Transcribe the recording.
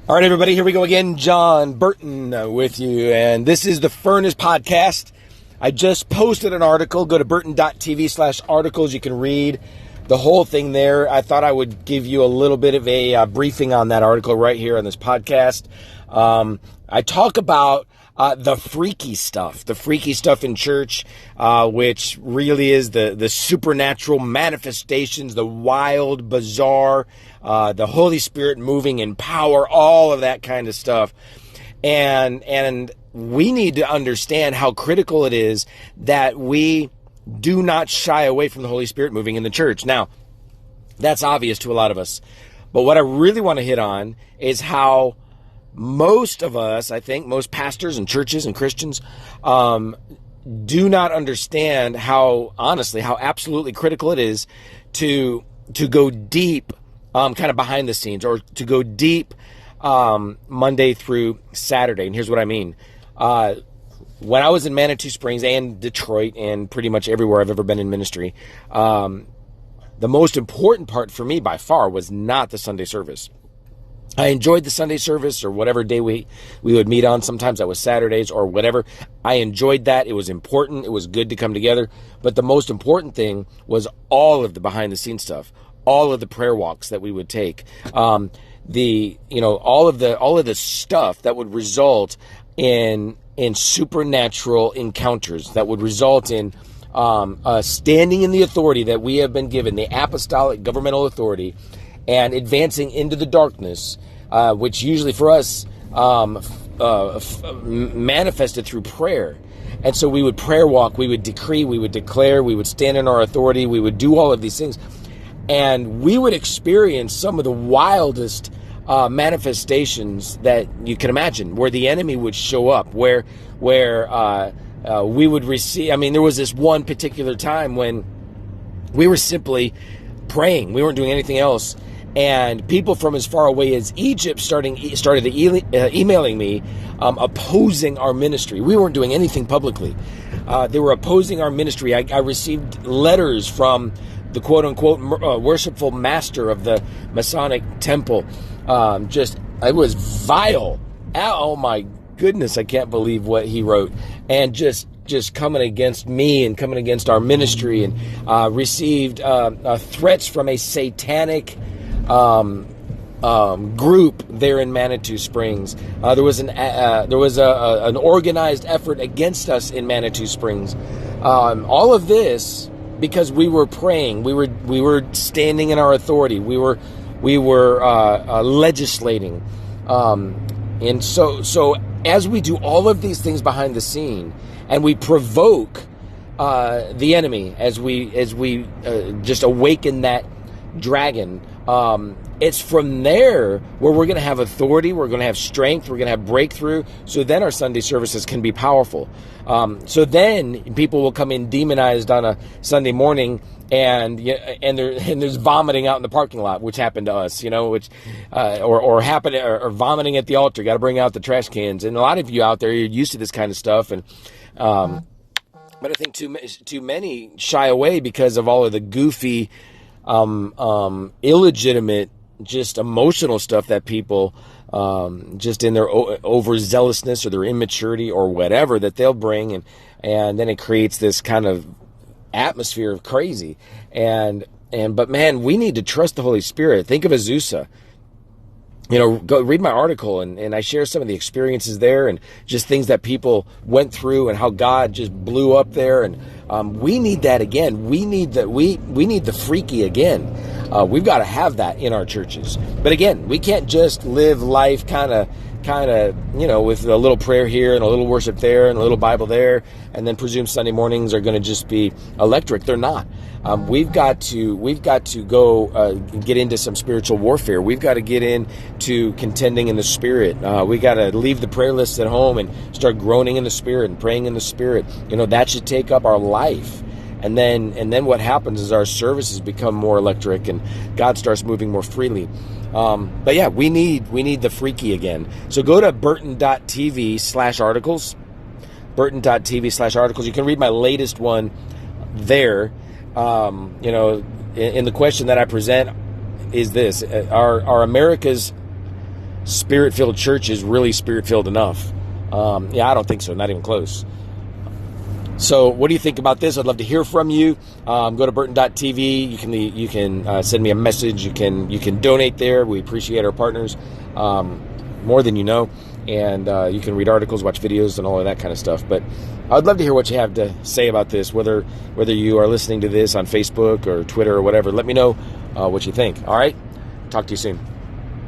All right, everybody, here we go again. John Burton with you, and this is the Furnace Podcast. I just posted an article. Go to burton.tv/articles. You can read the whole thing there. I thought I would give you a little bit of a briefing on that article right here on this podcast. I talk about the freaky stuff in church, which really is the supernatural manifestations, the wild, bizarre, the Holy Spirit moving in power, all of that kind of stuff. And we need to understand how critical it is that we do not shy away from the Holy Spirit moving in the church. Now, that's obvious to a lot of us. But what I really want to hit on is how most of us, I think, most pastors and churches and Christians do not understand how absolutely critical it is to go deep, kind of behind the scenes, or to go deep Monday through Saturday. And here's what I mean. When I was in Manitou Springs and Detroit and pretty much everywhere I've ever been in ministry, the most important part for me by far was not the Sunday service. I enjoyed the Sunday service, or whatever day we would meet on. Sometimes that was Saturdays or whatever. I enjoyed that. It was important. It was good to come together. But the most important thing was all of the behind the scenes stuff, all of the prayer walks that we would take, all of the stuff that would result in supernatural encounters, that would result in standing in the authority that we have been given, the apostolic governmental authority, and advancing into the darkness, which usually for us manifested through prayer. And so we would prayer walk, we would decree, we would declare, we would stand in our authority, we would do all of these things. And we would experience some of the wildest manifestations that you can imagine, where the enemy would show up, where we would receive. I mean, there was this one particular time when we were simply praying. We weren't doing anything else. And people from as far away as Egypt started emailing me, opposing our ministry. We weren't doing anything publicly. They were opposing our ministry. I received letters from the quote-unquote worshipful master of the Masonic temple. It was vile. Oh my goodness, I can't believe what he wrote. And just coming against me and coming against our ministry, and received threats from a satanic group there in Manitou Springs. There was an organized effort against us in Manitou Springs. All of this because we were praying, we were standing in our authority, we were legislating, and so as we do all of these things behind the scene, and we provoke the enemy as we just awaken that dragon, it's from there where we're going to have authority, we're going to have strength, we're going to have breakthrough. So then our Sunday services can be powerful. So then people will come in demonized on a Sunday morning, and there's vomiting out in the parking lot, which happened to us, or vomiting at the altar. Got to bring out the trash cans. And a lot of you out there, you're used to this kind of stuff, and but I think too many shy away because of all of the goofy, illegitimate, just emotional stuff that people, just in their overzealousness or their immaturity or whatever, that they'll bring, and then it creates this kind of atmosphere of crazy. But man, we need to trust the Holy Spirit. Think of Azusa. Go read my article, and I share some of the experiences there, and just things that people went through, and how God just blew up there. And we need that again. We need the freaky again. We've got to have that in our churches. But again, we can't just live life kind of, with a little prayer here and a little worship there and a little Bible there, and then presume Sunday mornings are going to just be electric. They're not. We've got to go get into some spiritual warfare. We've got to get into contending in the Spirit. We got to leave the prayer lists at home and start groaning in the Spirit and praying in the Spirit. That should take up our life. And then what happens is our services become more electric, and God starts moving more freely. But yeah, we need the freaky again. So go to burton.tv/articles. Burton.tv/articles. You can read my latest one there. In the question that I present is this: Are America's Spirit-filled church is really Spirit-filled enough. I don't think so. Not even close. So what do you think about this? I'd love to hear from you. Go to Burton.tv. You can send me a message. You can donate there. We appreciate our partners more than you know. And you can read articles, watch videos, and all of that kind of stuff. But I'd love to hear what you have to say about this, whether you are listening to this on Facebook or Twitter or whatever. Let me know what you think. All right? Talk to you soon.